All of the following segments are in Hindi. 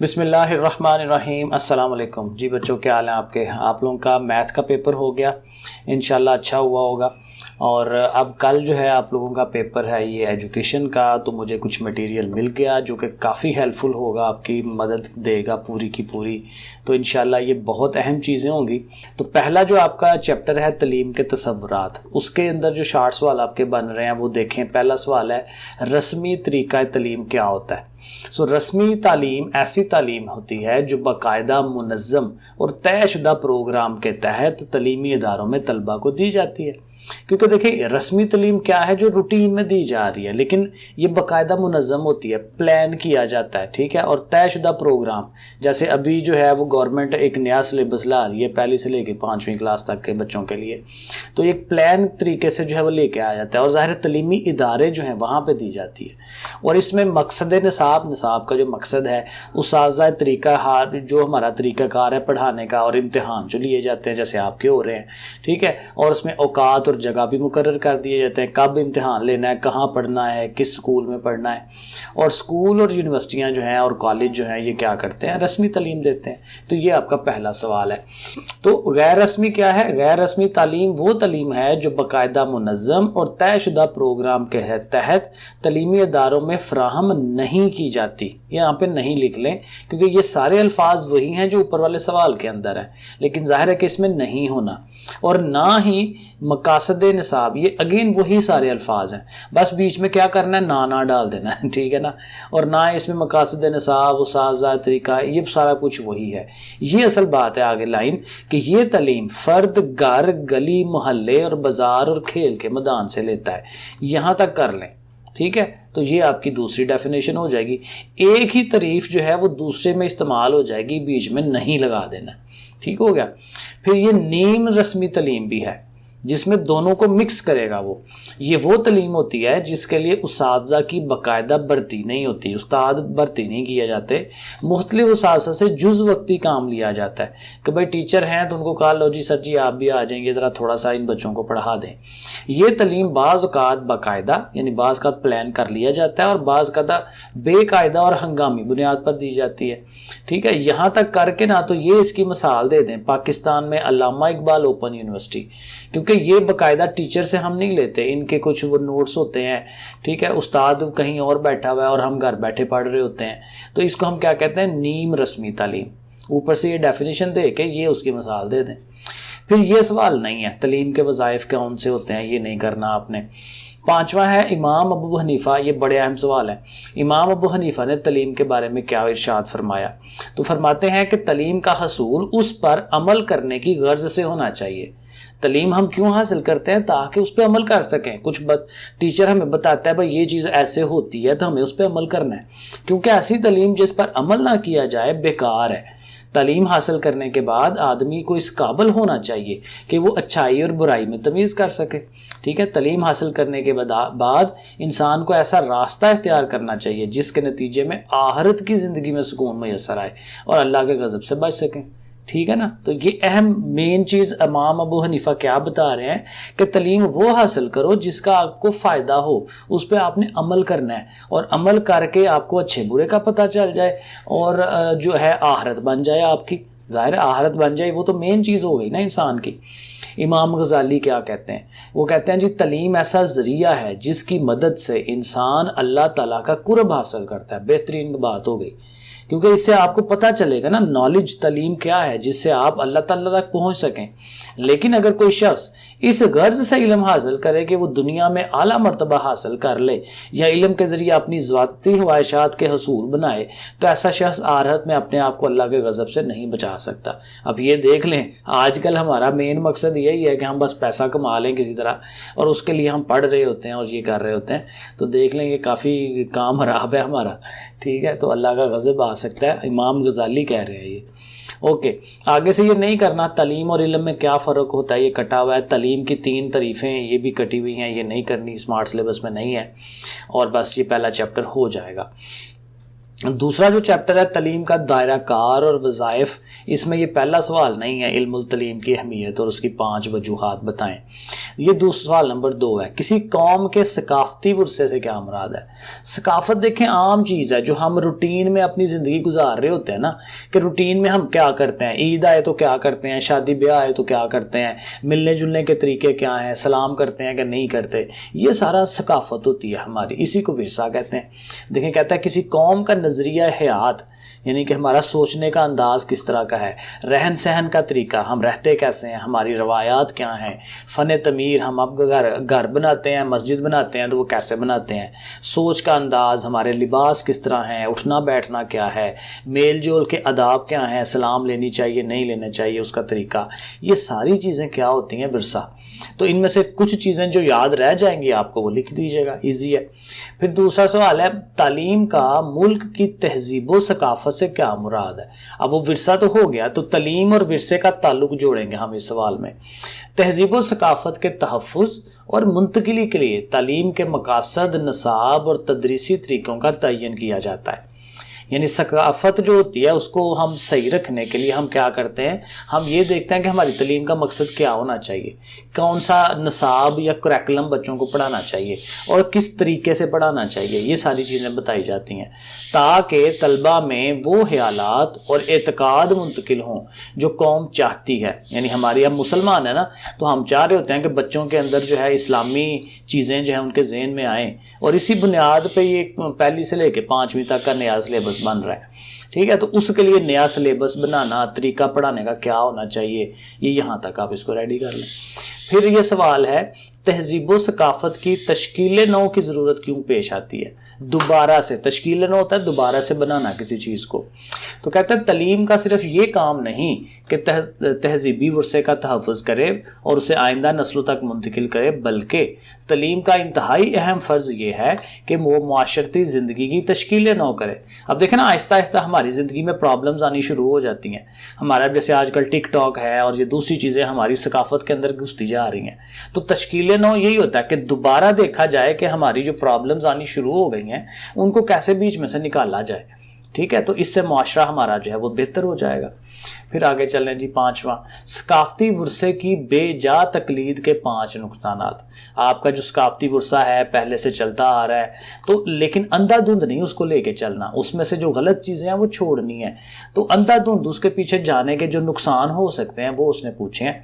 बिस्मिल्लाहिर्रहमानिर्रहीम। अस्सलाम वालेकुम जी बच्चों, क्या हाल है आपके? आप लोगों का मैथ का पेपर हो गया, इंशाल्लाह अच्छा हुआ होगा। और अब कल जो है आप लोगों का पेपर है ये एजुकेशन का, तो मुझे कुछ मटेरियल मिल गया जो कि काफ़ी हेल्पफुल होगा, आपकी मदद देगा पूरी की पूरी। तो इंशाल्लाह ये बहुत अहम चीज़ें होंगी। तो पहला जो आपका चैप्टर है तलीम के तसव्वुरात, उसके अंदर जो शार्ट सवाल आपके बन रहे हैं वो देखें। पहला सवाल है रस्मी तरीक़ा तलीम क्या होता है। रस्मी तालीम ऐसी तालीम होती है जो बाकायदा मुनज़्ज़म और तयशुदा प्रोग्राम के तहत तलीमी इदारों में तलबा को दी जाती है। क्योंकि देखिए रस्मी तालीम क्या है, जो रूटीन में दी जा रही है, लेकिन ये बाकायदा मुनज़्ज़म होती है, प्लान किया जाता है, ठीक है। और तयशुदा प्रोग्राम, जैसे अभी जो है वो गवर्नमेंट एक नया सिलेबस ला रही है पहली से लेकर 5वीं क्लास तक के बच्चों के लिए, तो एक प्लान तरीके से जो है वो लेके आया जाता है और ज़ाहिर तलीमी इदारे जो हैं वहाँ पर दी जाती है। और इसमें मकसद निसाब का जो मकसद है उसाज़ा तरीका हार, जो हमारा तरीक़ाकार है पढ़ाने का, और इम्तिहान जो लिए जाते हैं जैसे आपके हो रहे हैं, ठीक है। और उसमें औकात और जगह भी मुकर्रर कर दिए जाते हैं, कब इम्तिहान लेना है, कहाँ पढ़ना है, किस स्कूल में पढ़ना है। और स्कूल और यूनिवर्सिटियाँ जो हैं और कॉलेज जो हैं ये क्या करते हैं, रस्मी तालीम देते हैं। तो ये आपका पहला सवाल है। तो गैर रस्मी क्या है? गैर रस्मी तालीम वो तालीम है जो बाकायदा मुनज़्ज़म और तयशुदा प्रोग्राम के तहत तलीमी इदारों में फ्राहम नहीं की जाती। यहाँ पे नहीं लिख लें क्योंकि ये सारे अल्फाज वही हैं जो ऊपर वाले सवाल के अंदर हैं, लेकिन जाहिर है कि इसमें नहीं होना। और ना ही मकासद निसाब, ये अगेन वही सारे अल्फाज हैं, बस बीच में क्या करना है, ना डाल देना है, ठीक है ना। और ना इसमें मकासद निसाब उसाज़ा तरीका, ये सारा कुछ वही है। ये असल बात है आगे लाइन कि ये तालीम फ़र्द घर गली मोहल्ले और बाजार और खेल के मैदान से लेता है, यहाँ तक कर लें, ठीक है। तो ये आपकी दूसरी डेफिनेशन हो जाएगी। एक ही तारीफ जो है वो दूसरे में इस्तेमाल हो जाएगी, बीच में नहीं लगा देना, ठीक हो गया। फिर ये नीम रस्मी तालीम भी है जिसमें दोनों को मिक्स करेगा वो तालीम होती है जिसके लिए उस्ताज़ा की बाकायदा भर्ती नहीं होती, उस्ताद भर्ती नहीं किया जाते, मुख्तलिफ उस्ताज़ा से जुज़ वक्ती काम लिया जाता है कि भाई टीचर हैं तो उनको कहा लो जी सर जी आप भी आ जाएंगे, ज़रा थोड़ा सा इन बच्चों को पढ़ा दें। ये तालीम बाज़ औक़ात बाकायदा यानी बाज़ का प्लान कर लिया जाता है और बाज़ का बेकायदा और हंगामी बुनियाद पर दी जाती है, ठीक है। यहाँ तक करके ना तो ये इसकी मिसाल दे दें पाकिस्तान में अल्लामा इकबाल ओपन यूनिवर्सिटी, क्योंकि ये बाकायदा टीचर से हम नहीं लेते, इनके कुछ वो नोट्स होते हैं, ठीक है। उस्ताद कहीं और बैठा हुआ है और हम घर बैठे पढ़ रहे होते हैं, तो इसको हम क्या कहते हैं, नीम रस्मी तालीम। ऊपर से ये डेफिनेशन दे के ये उसकी मिसाल दे दें। फिर ये सवाल नहीं है तलीम के वज़ाइफ कौन से होते हैं, ये नहीं करना आपने। पांचवा है इमाम अबू हनीफा, ये बड़े अहम सवाल है। इमाम अबू हनीफा ने तलीम के बारे में क्या इरशाद फरमाया? तो फरमाते हैं कि तलीम का हसूल उस पर अमल करने की गर्ज से होना चाहिए। तलीम हम क्यों हासिल करते हैं? ताकि उस पर अमल कर सकें। टीचर हमें बताता है भाई ये चीज़ ऐसे होती है तो हमें उस पर अमल करना है, क्योंकि ऐसी तलीम जिस पर अमल ना किया जाए बेकार है। तालीम हासिल करने के बाद आदमी को इस काबिल होना चाहिए कि वो अच्छाई और बुराई में तमीज़ कर सके, ठीक है। तालीम हासिल करने के बाद इंसान को ऐसा रास्ता इख्तियार करना चाहिए जिसके नतीजे में आखिरत की ज़िंदगी में सुकून मैसर आए और अल्लाह के गज़ब से बच सकें, ठीक है ना। तो ये अहम मेन चीज़ इमाम अबू हनीफा क्या बता रहे हैं कि तलीम वो हासिल करो जिसका आपको फ़ायदा हो, उस पर आपने अमल करना है और अमल करके आपको अच्छे बुरे का पता चल जाए और जो है आखिरत बन जाए आपकी, ज़ाहिर आखिरत बन जाए, वो तो मेन चीज़ हो गई ना इंसान की। इमाम गज़ाली क्या कहते हैं? वो कहते हैं जी तलीम ऐसा ज़रिया है जिसकी मदद से इंसान अल्लाह ताला का कुर्ब हासिल करता है। बेहतरीन बात हो गई, क्योंकि इससे आपको पता चलेगा ना नॉलेज तलीम क्या है जिससे आप अल्लाह ताला तक पहुंच सकें। लेकिन अगर कोई शख्स इस गर्ज से इल्म हासिल करे कि वो दुनिया में आला मर्तबा हासिल कर ले या इल्म के ज़रिए अपनी ज़ाती ख्वाहिशात के हसूल बनाए, तो ऐसा शख्स आखिरत में अपने आप को अल्लाह के गज़ब से नहीं बचा सकता। अब ये देख लें, आजकल हमारा मेन मकसद यही है कि हम बस पैसा कमा लें किसी तरह, और उसके लिए हम पढ़ रहे होते हैं और ये कर रहे होते हैं, तो देख लें ये काफ़ी काम खराब है हमारा, ठीक है। तो अल्लाह का गज़ब आ सकता है, इमाम गज़ाली कह रहे हैं ये। ओके, आगे से ये नहीं करना। तलीम और इल्म में क्या फ़र्क होता है ये कटा हुआ है। तलीम की 3 तारीफ़ें ये भी कटी हुई हैं, ये नहीं करनी, स्मार्ट सिलेबस में नहीं है, और बस ये पहला चैप्टर हो जाएगा। दूसरा जो चैप्टर है तलीम का दायरा कार और वज़ाइफ, इसमें ये पहला सवाल नहीं है इल्मुल तलीम की अहमियत और उसकी 5 वजूहात बताएं। ये दूसरा सवाल नंबर 2 है, किसी कौम के सकाफती वर्से से क्या मुराद है। सकाफत देखें आम चीज़ है जो हम रूटीन में अपनी ज़िंदगी गुजार रहे होते हैं ना, कि रूटीन में हम क्या करते हैं, ईद आए तो क्या करते हैं, शादी ब्याह आए तो क्या करते हैं, मिलने जुलने के तरीके क्या हैं, सलाम करते हैं कि नहीं करते, ये सारा सकाफत होती है हमारी, इसी को विरसा कहते हैं। देखें कहता है किसी कौम का नज़रिया हयात, यानी कि हमारा सोचने का अंदाज़ किस तरह का है, रहन सहन का तरीका, हम रहते कैसे हैं, हमारी रवायात क्या हैं, फ़न तमीर, हम अब घर बनाते हैं, मस्जिद बनाते हैं तो वो कैसे बनाते हैं, सोच का अंदाज़, हमारे लिबास किस तरह हैं, उठना बैठना क्या है, मेल जोल के आदाब क्या हैं, सलाम लेनी चाहिए नहीं लेना चाहिए उसका तरीका, ये सारी चीज़ें क्या होती हैं विरसा। तो इनमें से कुछ चीज़ें जो याद रह जाएंगी आपको वो लिख दीजिएगा, इजी है। फिर दूसरा सवाल है तालीम का मुल्क की तहजीब व सकाफत से क्या मुराद है। अब वो विरसा तो हो गया, तो तालीम और विरसे का ताल्लुक जोड़ेंगे हम इस सवाल में। तहजीब व सकाफत के तहफ़्फ़ुज़ और मुंतकिली के लिए तालीम के मकासद, नसाब और तदरीसी तरीक़ों का तयन किया जाता है। यानी सकाफत जो होती है उसको हम सही रखने के लिए हम क्या करते हैं, हम ये देखते हैं कि हमारी तालीम का मकसद क्या होना चाहिए, कौन सा नसाब या करिकुलम बच्चों को पढ़ाना चाहिए और किस तरीके से पढ़ाना चाहिए, ये सारी चीज़ें बताई जाती हैं ताकि तलबा में वो ख्यालात और एतकाद मुंतकिल हों जो कौम चाहती है। यानी हमारी अब मुसलमान है ना, तो हम चाह रहे होते हैं कि बच्चों के अंदर जो है इस्लामी चीज़ें जो है उनके जहन में आएँ, और इसी बुनियाद पर ये पहली से लेकर 5वीं तक का नया सिलेबस बन रहा है। ठीक है, तो उसके लिए नया सिलेबस बनाना, तरीका पढ़ाने का क्या होना चाहिए, ये यहाँ तक आप इसको रेडी कर लें। फिर ये सवाल है तहजीब व सकाफत की तश्कील नौ की ज़रूरत क्यों पेश आती है। दोबारा से, तश्कील नौ होता है दोबारा से बनाना किसी चीज़ को। तो कहते हैं तलीम का सिर्फ ये काम नहीं कि तहजीबी वर्से का तहफ़्फ़ुज़ करे और उसे आइंदा नस्लों तक मुंतकिल करे, बल्कि तलीम का इंतहाई अहम फ़र्ज़ ये है कि वो माशरती ज़िंदगी की तश्कील नौ करे। अब देखें ना, आहिस्ता आहिस्ता हमारी ज़िंदगी में प्रॉब्लम्स आनी शुरू हो जाती हैं। हमारा जैसे आजकल टिकटॉक है और ये दूसरी चीज़ें हमारी सकाफत के अंदर घुसती जा रही हैं। तो तश्कील नौ यही होता है कि दोबारा देखा जाए कि हमारी जो प्रॉब्लम्स आनी शुरू हो गई हैं उनको कैसे बीच में से निकाला जाए। ठीक है, तो इससे मुआशरा हमारा जो है वो बेहतर हो जाएगा। फिर आगे चलें जी, 5वां सकाफती वर्से की बेजा तकलीद के 5 नुकसानात। आपका जो सकाफती वर्सा है पहले से चलता आ रहा है, तो लेकिन अंधाधुंध नहीं उसको लेके चलना, उसमें से जो गलत चीज़ें हैं वो छोड़नी है। तो अंधाधुंध उसके पीछे जाने के जो नुकसान हो सकते हैं वो उसने पूछे हैं।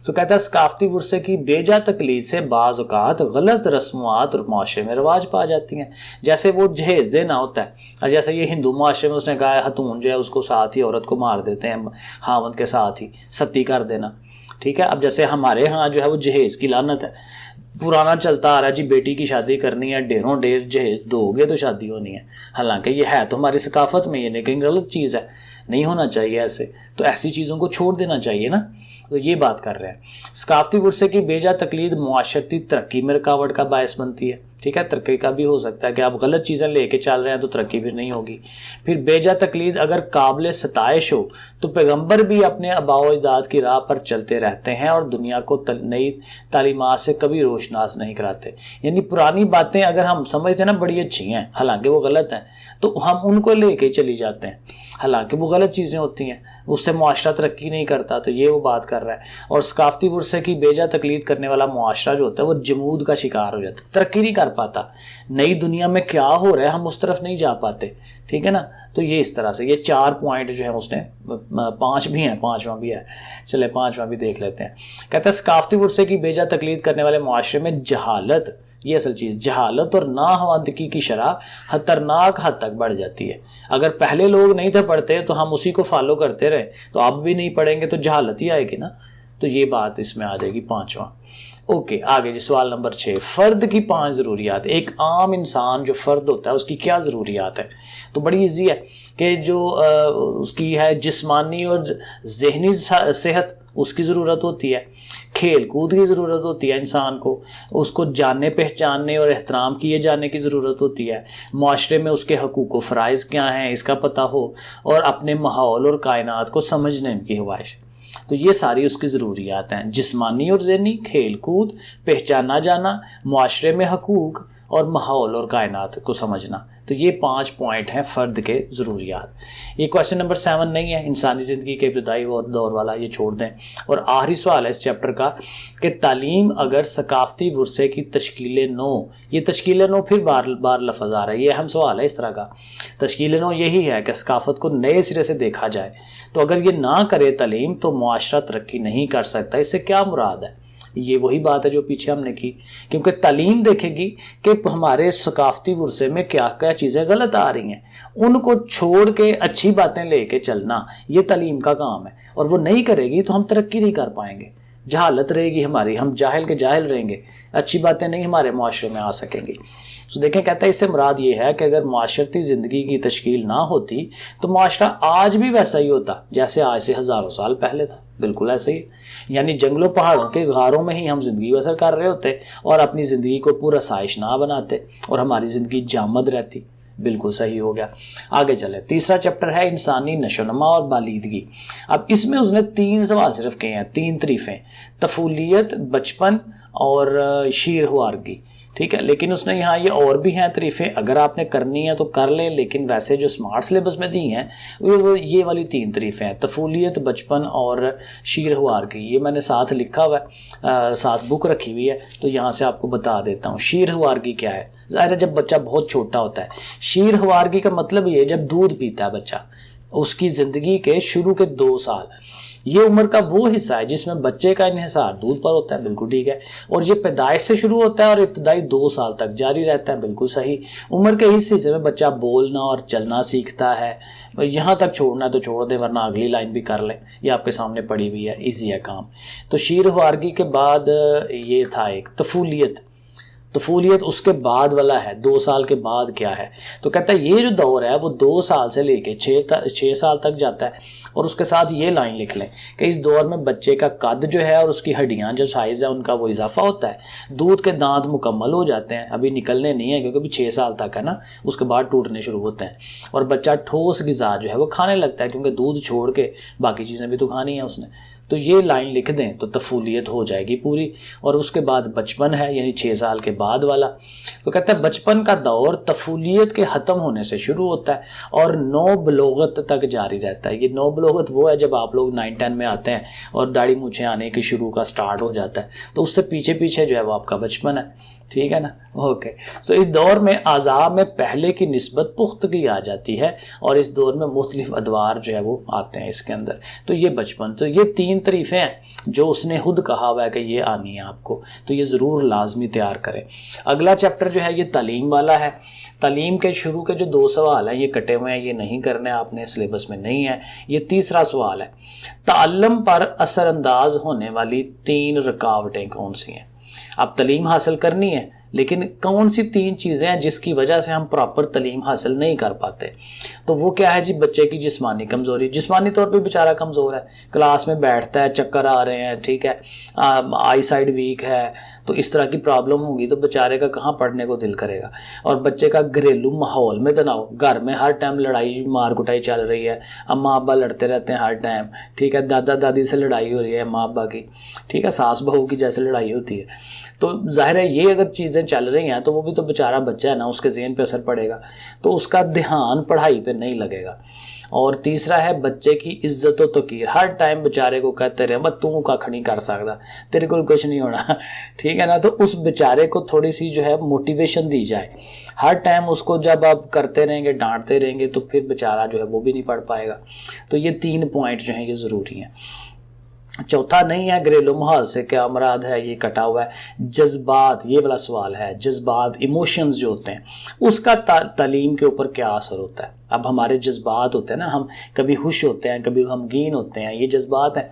तो कहता है सकाफती वर्से की बेजा तकलीद से बाज़ औक़ात गलत रस्मात और माशरे में रवाज पा जाती हैं। जैसे वो जहेज देना होता है, और जैसे ये हिंदू माशरे में उसने कहा हतून जो है उसको साथ ही औरत को मार देते हैं, हावंद के साथ ही सती कर देना। ठीक है, अब जैसे हमारे यहाँ जो है वो जहेज की लानत है, पुराना चलता आ रहा है जी, बेटी की शादी करनी है ढेरों ढेर जहेज दोगे तो शादी होनी है। हालांकि ये है तो हमारी सकाफत में, ये लेकिन गलत चीज़ है, नहीं होना चाहिए ऐसे। तो ऐसी चीज़ों को छोड़ देना चाहिए ना, तो ये बात कर रहे हैं। सकाफती वर्से की बेजा तकलीद मुआशरती तरक्की में रुकावट का बायस बनती है। ठीक है, तरक्की का भी हो सकता है कि आप गलत चीज़ें लेके चल रहे हैं तो तरक्की भी नहीं होगी। फिर बेजा तकलीद अगर काबिल सताइश हो तो पैगंबर भी अपने आबाओ अजदाद की राह पर चलते रहते हैं और दुनिया को नई तालीमात से कभी रोशनास नहीं कराते। यानी पुरानी बातें अगर हम समझते हैं ना बड़ी अच्छी हैं, हालांकि वो गलत हैं, तो हम उनको लेके चली जाते हैं, हालांकि वो गलत चीज़ें होती हैं, उससे मुआशरा तरक्की नहीं करता। तो ये वो बात कर रहा है। और सकाफती वर्से की बेजा तकलीद करने वाला मुआशरा जो होता है वो जमूद का शिकार हो जाता है, तरक्की नहीं कर पाता। नई दुनिया में क्या हो रहा है हम उस तरफ नहीं जा पाते। ठीक है ना, तो ये इस तरह से ये 4 पॉइंट जो है उसने, 5 भी हैं, 5वां भी है, चले 5वां भी देख लेते हैं। कहता है सकाफती वर्से की बेजा तकलीद करने वाले मुआशरे में जहालत, ये असल चीज़, जहालत और नाहवादगी की शरह खतरनाक हद तक बढ़ जाती है। अगर पहले लोग नहीं थे पढ़ते तो हम उसी को फॉलो करते रहे, तो अब भी नहीं पढ़ेंगे तो जहालत ही आएगी ना। तो ये बात इसमें आ जाएगी 5वां। ओके, आगे जी सवाल नंबर 6, फ़र्द की 5 ज़रूरियात। एक आम इंसान जो फ़र्द होता है उसकी क्या ज़रूरियात है। तो बड़ी इजी है कि जो उसकी है जिस्मानी और जहनी सेहत, उसकी ज़रूरत होती है। खेल कूद की ज़रूरत होती है इंसान को, उसको जानने पहचानने और एहतराम किए जाने की ज़रूरत होती है। माशरे में उसके हकूक़ व फ़राइज़ क्या हैं इसका पता हो, और अपने माहौल और कायनात को समझने की ख्वाहिश। तो ये सारी उसकी ज़रूरियात हैं, जिस्मानी और ज़हनी, खेल कूद, पहचाना जाना, माशरे में हकूक़ और माहौल और कायनात को समझना। तो ये 5 पॉइंट हैं फ़र्द के ज़रूरियात। ये क्वेश्चन नंबर 7 नहीं है, इंसानी ज़िंदगी के इब्तदाई दौर वाला, ये छोड़ दें। और आखिरी सवाल है इस चैप्टर का कि तालीम अगर सकाफ़ती वरसे की तश्कील नो, ये तश्कील नो फिर बार बार लफ्ज़ आ रहा है, ये अहम सवाल है इस तरह का। तश्कील नो यही है कि सकाफ़त को नए सिरे से देखा जाए। तो अगर ये ना करे तालीम तो मुआशरा तरक्की नहीं कर सकता। इससे क्या मुराद है? ये वही बात है जो पीछे हमने की, क्योंकि तालीम देखेगी कि हमारे सकाफती वरसे में क्या क्या चीज़ें गलत आ रही हैं, उनको छोड़ के अच्छी बातें लेके चलना ये तालीम का काम है। और वो नहीं करेगी तो हम तरक्की नहीं कर पाएंगे, जहालत रहेगी हमारी, हम जाहिल के जाहिल रहेंगे, अच्छी बातें नहीं हमारे मुआशरे में आ सकेंगी। तो देखें, कहता है इससे मुराद ये है कि अगर माशरती ज़िंदगी की तश्कील ना होती तो माशरा आज भी वैसा ही होता जैसे आज से हज़ारों साल पहले था। बिल्कुल ऐसे ही, यानी जंगलों पहाड़ों के गारों में ही हम ज़िंदगी बसर कर रहे होते और अपनी ज़िंदगी को पूरा साइश ना बनाते और हमारी ज़िंदगी जामद रहती। बिल्कुल सही हो गया। आगे चले, तीसरा चैप्टर है इंसानी नशोनमा और बालिदगी। अब इसमें उसने 3 सवाल सिर्फ किए हैं, 3 तरीफ़ें, तफूलियत, बचपन और शीरख्वारगी। ठीक है, लेकिन उसने यहाँ ये और भी हैं तरीफ़ें, अगर आपने करनी है तो कर लें, लेकिन वैसे जो स्मार्ट सिलेबस में दी हैं वो ये वाली 3 तरीफ़ें हैं, तफूलियत, बचपन और शीरख्वारगी। ये मैंने साथ लिखा हुआ है, साथ बुक रखी हुई है, तो यहाँ से आपको बता देता हूँ। शीरख्वारगी क्या है? ज़ाहिर है जब बच्चा बहुत छोटा होता है। शीरख्वारगी का मतलब ये जब दूध पीता है बच्चा, उसकी ज़िंदगी के शुरू के 2 साल, ये उम्र का वो हिस्सा है जिसमें बच्चे का इन्हिसार दूध पर होता है। बिल्कुल ठीक है। और ये पैदाइश से शुरू होता है और इब्तदाई 2 साल तक जारी रहता है। बिल्कुल सही। उम्र के इस हिस्से में बच्चा बोलना और चलना सीखता है। यहाँ तक छोड़ना तो छोड़ दे, वरना अगली लाइन भी कर लें, ये आपके सामने पड़ी हुई है, ईजी है काम। तो शीरख्वारगी के बाद ये था एक तफूलियत। तफूलियत उसके बाद वाला है, 2 साल के बाद क्या है? तो कहता है ये जो दौर है वो 2 साल से लेके 6 साल तक जाता है। और उसके साथ ये लाइन लिख लें कि इस दौर में बच्चे का कद जो है और उसकी हड्डियां जो साइज़ है उनका वो इजाफा होता है। दूध के दांत मुकम्मल हो जाते हैं, अभी निकलने नहीं है क्योंकि अभी 6 साल तक है ना, उसके बाद टूटने शुरू होते हैं। और बच्चा ठोस ग़िज़ा जो है वो खाने लगता है, क्योंकि दूध छोड़ के बाकी चीज़ें भी तो खानी है उसने। तो ये लाइन लिख दें तो तफूलियत हो जाएगी पूरी। और उसके बाद बचपन है, यानी 6 साल के बाद वाला। तो कहता है बचपन का दौर तफूलियत के ख़त्म होने से शुरू होता है और 9 बलोगत तक जारी रहता है। ये 9 बलोगत वो है जब आप लोग 9-10 में आते हैं और दाढ़ी मूछें आने की शुरू का स्टार्ट हो जाता है, तो उससे पीछे पीछे जो है वो आपका बचपन है। ठीक है ना? ओके। सो इस दौर में आज़ा में पहले की निस्बत पुख्तगी आ जाती है और इस दौर में मुख्तलिफ अदवार जो है वो आते हैं इसके अंदर। तो ये बचपन, तो ये 3 तरीफ़ें हैं जो उसने खुद कहा हुआ है कि ये आनी है आपको, तो ये ज़रूर लाजमी तैयार करें। अगला चैप्टर जो है ये तालीम वाला है। तालीम के शुरू के जो 2 सवाल हैं ये कटे हुए हैं, ये नहीं करने आपने, सिलेबस में नहीं है। ये तीसरा सवाल है, ताल्लुम पर असरअंदाज होने वाली 3 रुकावटें कौन सी हैं? आप तालीम हासिल करनी है, लेकिन कौन सी 3 चीज़ें हैं जिसकी वजह से हम प्रॉपर तालीम हासिल नहीं कर पाते? तो वो क्या है जी? बच्चे की जिस्मानी कमज़ोरी। जिस्मानी तौर पे बेचारा कमज़ोर है, क्लास में बैठता है, चक्कर आ रहे हैं, ठीक है, आई साइड वीक है, तो इस तरह की प्रॉब्लम होगी तो बेचारे का कहाँ पढ़ने को दिल करेगा। और बच्चे का घरेलू माहौल में तनाव, घर में हर टाइम लड़ाई मार कुटाई चल रही है, अम्मा अब्बा लड़ते रहते हैं हर टाइम, ठीक है, दादा दादी से लड़ाई हो रही है माँ अब्बा की, ठीक है, सास बहू की जैसे लड़ाई होती है। तो जाहिर है ये अगर चीज़ें चल रही हैं तो वो भी तो बेचारा बच्चा है ना, उसके ज़हन पे असर पड़ेगा, तो उसका ध्यान पढ़ाई पे नहीं लगेगा। और तीसरा है बच्चे की इज्जत व तौकीर। हर टाइम बेचारे को कहते रहे बस तू कख नहीं कर सकता, तेरे को कुछ नहीं होना, ठीक है ना। तो उस बेचारे को थोड़ी सी जो है मोटिवेशन दी जाए। हर टाइम उसको जब आप करते रहेंगे, डांटते रहेंगे, तो फिर बेचारा जो है वो भी नहीं पढ़ पाएगा। तो ये 3 पॉइंट जो हैं ये ज़रूरी हैं। चौथा नहीं है घरेलू माहौल से क्या मुराद है, ये कटा हुआ है। जज्बात, ये वाला सवाल है, जज्बात, इमोशंस जो होते हैं उसका तालीम के ऊपर क्या असर होता है? अब हमारे जज्बात होते हैं ना, हम कभी खुश होते हैं, कभी गमगीन होते हैं, ये जज्बात हैं।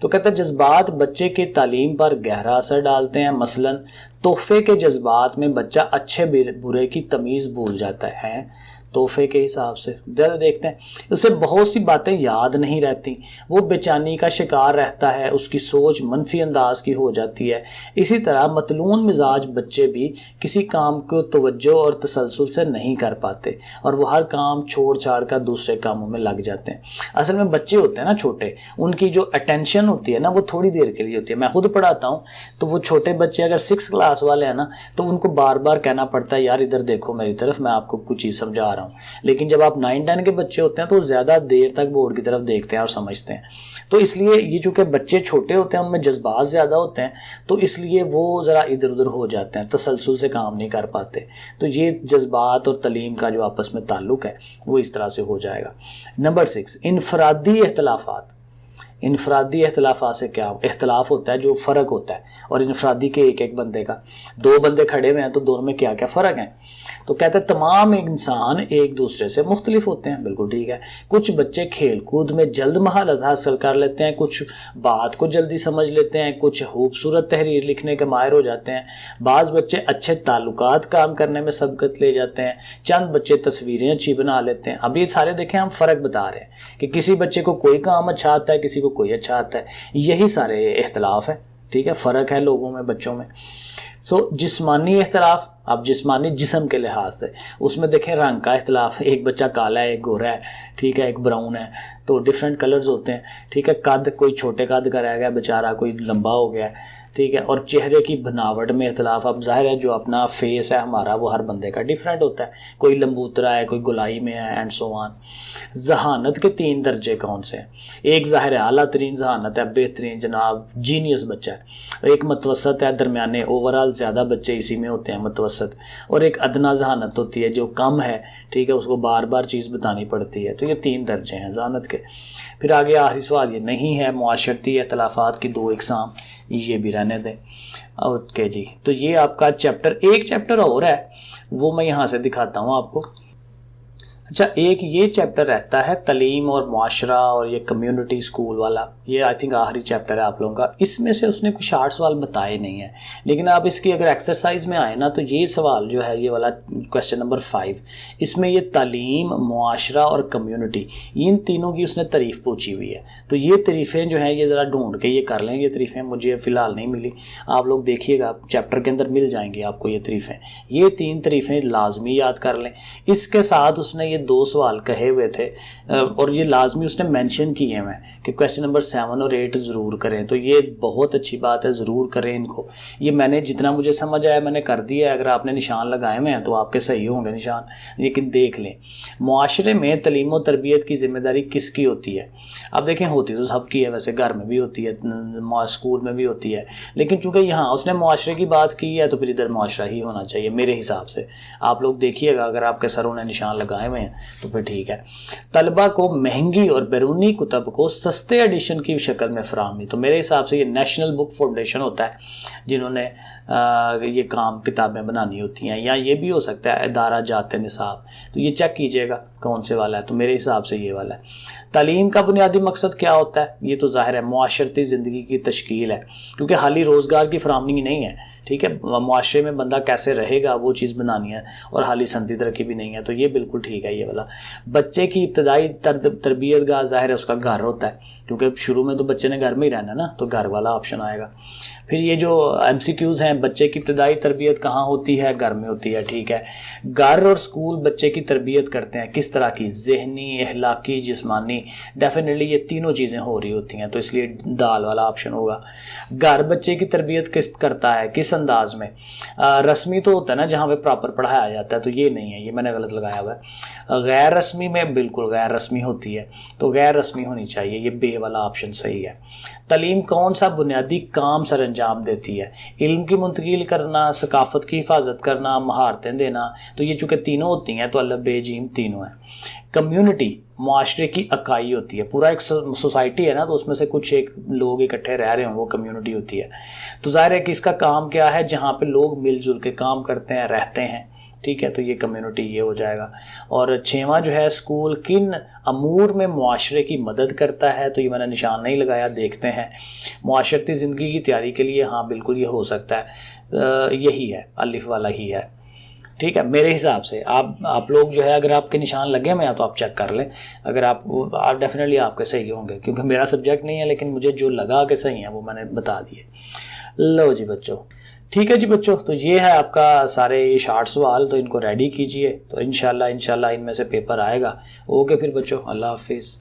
तो कहते हैं जज्बात बच्चे की तालीम पर गहरा असर डालते हैं। मसलन तोहफे के जज्बात में बच्चा अच्छे बुरे की तमीज़ भूल जाता है। तोहफे के हिसाब से ज़्यादा देखते हैं, उसे बहुत सी बातें याद नहीं रहती, वो बेचैनी का शिकार रहता है, उसकी सोच मनफी अंदाज की हो जाती है। इसी तरह मतलून मिजाज बच्चे भी किसी काम को तवज्जो और तसलसल से नहीं कर पाते और वो हर काम छोड़ छाड़ कर दूसरे कामों में लग जाते हैं। असल में बच्चे होते हैं ना छोटे, उनकी जो अटेंशन होती है ना वो थोड़ी देर के लिए होती है। मैं खुद पढ़ाता हूँ तो वो छोटे बच्चे अगर 6 क्लास वाले हैं ना तो उनको बार बार कहना पड़ता है यार इधर देखो मेरी तरफ, मैं आपको कुछ चीज़ समझा रहा हूँ। लेकिन जब आप 9-10 के बच्चे होते हैं तो ज़्यादा देर तक बोर्ड की तरफ देखते हैं और समझते हैं। तो इसलिए ये चूँकि बच्चे छोटे होते हैं उनमें जज्बात ज़्यादा होते हैं तो इसलिए वो ज़रा इधर उधर हो जाते हैं, तसलसल से काम नहीं कर पाते। तो ये जज्बात और तलीम का जो आपस में ताल्लुक़ है वो इस तरह से हो जाएगा। नंबर 6, इनफरादी इख्तलाफात। इनफरादी इख्तलाफात से क्या इख्तलाफ होता है, जो फ़र्क होता है, और इनफरादी के एक बंदे का। 2 बंदे खड़े हुए हैं तो दोनों में क्या क्या फ़र्क है। तो कहते हैं तमाम इंसान एक दूसरे से मुख्तलिफ होते हैं। बिल्कुल ठीक है। कुछ बच्चे खेल कूद में जल्द महारत हासिल कर लेते हैं, कुछ बात को जल्दी समझ लेते हैं, कुछ खूबसूरत तहरीर लिखने के माहिर हो जाते हैं, बाज़ बच्चे अच्छे ताल्लुकात काम करने में सबकत ले जाते हैं, चंद बच्चे तस्वीरें अच्छी बना लेते हैं। अब ये सारे देखें हम फ़र्क बता रहे हैं कि किसी बच्चे को कोई काम अच्छा आता है, किसी को कोई अच्छा आता है। यही सारे इख्तलाफ है, ठीक है, फ़र्क है लोगों में, बच्चों में। जिस्मानी इख्तलाफ, अब जिस्मानी जिस्म के लिहाज से उसमें देखें रंग का इख्तलाफ, एक बच्चा काला है, एक गोरा है, ठीक है, एक ब्राउन है, तो डिफरेंट कलर्स होते हैं, ठीक है। कद, कोई छोटे कद का रह गया बेचारा, कोई लंबा हो गया, ठीक है। और चेहरे की बनावट में इख्तलाफ, अब जाहिर है जो अपना फेस है हमारा वो हर बंदे का डिफरेंट होता है, कोई लंबूतरा है, कोई गुलाई में है, एंड सो ऑन। जहानत के 3 दर्जे कौन से हैं? एक ज़ाहिर है आला तरीन जहानत है, बेहतरीन जनाब जीनियस बच्चा है। एक मतवसत है, दरमियाने, ओवरऑल ज़्यादा बच्चे इसी में होते हैं मतवसत। और एक अदना जहानत होती है जो कम है, ठीक है, उसको बार बार चीज़ बतानी पड़ती है। तो ये 3 दर्जे हैं जहानत के। फिर आगे आखिरी सवाल ये नहीं है मुआशरती इख्तलाफात की 2 इकसाम, ये भी रहने दें। ओके जी, तो ये आपका एक चैप्टर और है वो मैं यहाँ से दिखाता हूँ आपको। अच्छा, एक ये चैप्टर रहता है तलीम और मुआशरा और ये कम्युनिटी स्कूल वाला, ये आई थिंक आखिरी चैप्टर है आप लोगों का। इसमें से उसने कुछ 8 सवाल बताए नहीं है, लेकिन आप इसकी अगर एक्सरसाइज में आए ना तो ये सवाल जो है, ये वाला क्वेश्चन नंबर 5, इसमें ये तालीम, मुआशरा और कम्युनिटी, इन तीनों की उसने तारीफ़ पूछी हुई है। तो ये तारीफ़ें जो हैं ये ज़रा ढूंढ के ये कर लें। ये तारीफ़ें मुझे फ़िलहाल नहीं मिली, आप लोग देखिएगा चैप्टर के अंदर मिल जाएंगी आपको ये तारीफ़ें। ये 3 तारीफ़ें लाजमी याद कर लें। इसके साथ उसने ये 2 सवाल कहे हुए थे और ये लाजमी उसने मेंशन किए हैं कि क्वेश्चन नंबर 7 और 8 ज़रूर करें। तो ये बहुत अच्छी बात है, ज़रूर करें इनको। ये मैंने जितना मुझे समझ आया मैंने कर दिया है। अगर आपने निशान लगाए हुए हैं तो आपके सही होंगे निशान, लेकिन देख लें। मुआशरे में तलीम और तरबियत की जिम्मेदारी किसकी होती है? अब देखें, होती तो सबकी है, वैसे घर में भी होती है, स्कूल में भी होती है, लेकिन चूँकि यहाँ उसने मुआशरे की बात की है तो फिर इधर मुआशरा ही होना चाहिए मेरे हिसाब से। आप लोग देखिएगा, अगर आपके सरों ने निशान लगाए हुए हैं तो फिर ठीक है। तलबा को महंगी और बैरूनी कुतब को सस्ते एडिशन की शक्ल में फराहमी, तो मेरे हिसाब से ये नेशनल बुक फाउंडेशन होता है जिन्होंने ये काम किताबें बनानी होती हैं, या ये भी हो सकता है इदारा जाते निसाब। तो ये चेक कीजिएगा कौन से वाला है, तो मेरे हिसाब से ये वाला है। तालीम का बुनियादी मकसद क्या होता है? ये तो ज़ाहिर है मुआशरती ज़िंदगी की तश्कील है, क्योंकि हाली रोज़गार की फराहमी नहीं है, ठीक है। मुआशरे में बंदा कैसे रहेगा वो चीज़ बनानी है, और हाली सनती तरक्की भी नहीं है, तो ये बिल्कुल ठीक है ये वाला। बच्चे की इब्तदाई तरबियत गाह ज़ाहिर है उसका घर होता है, क्योंकि शुरू में तो बच्चे ने घर में ही रहना ना, तो घर वाला ऑप्शन आएगा। फिर ये जो MCQs हैं, बच्चे की इब्तदाई तरबियत कहाँ होती है? घर में होती है, ठीक है। घर और स्कूल बच्चे की तरबियत करते हैं किस तरह की? ज़हनी, अहलाकी, जिस्मानी, डेफिनेटली ये तीनों चीज़ें हो रही होती हैं, तो इसलिए दाल वाला ऑप्शन होगा। घर बच्चे की तरबियत किस करता है, किस अंदाज में? रस्मी तो होता है ना जहाँ पे प्रॉपर पढ़ाया जाता है, तो ये नहीं है, ये मैंने गलत लगाया हुआ है। गैर रस्मी में बिल्कुल गैर रस्मी होती है, तो गैर रस्मी होनी चाहिए, ये बे वाला ऑप्शन सही है। तालीम कौन सा बुनियादी काम सर अंजाम देती है? इल्म की मुंतकिल करना, सकाफत की हिफाजत करना, महारतें देना, तो ये चूँकि तीनों होती हैं तो अल्लाह बेजीम तीनों है। कम्युनिटी मुआशरे की इकाई होती है, पूरा एक सोसाइटी है ना, तो उसमें से कुछ एक लोग इकट्ठे रह रहे हों, वो कम्युनिटी होती है। तो ज़ाहिर है कि इसका काम क्या है? जहाँ पे लोग मिलजुल के काम करते हैं, रहते हैं, ठीक है, तो ये कम्युनिटी ये हो जाएगा। और 6वां जो है, स्कूल किन अमूर में मुआशरे की मदद करता है? तो ये मैंने निशान नहीं लगाया, देखते हैं। मुआशरती ज़िंदगी की तैयारी के लिए, हाँ बिल्कुल ये हो सकता है, यही है, अलिफ वाला ही है, ठीक है, मेरे हिसाब से आप लोग जो है अगर आपके निशान लगे हुए हैं तो आप चेक कर लें, अगर आप डेफिनेटली आपके सही होंगे, क्योंकि मेरा सब्जेक्ट नहीं है, लेकिन मुझे जो लगा कि सही है वो मैंने बता दिए। लो जी बच्चों, ठीक है जी बच्चों, तो ये है आपका सारे ये 60 सवाल, तो इनको रेडी कीजिए, तो इंशाल्लाह इनमें से पेपर आएगा। ओके फिर बच्चों, अल्लाह हाफिज़।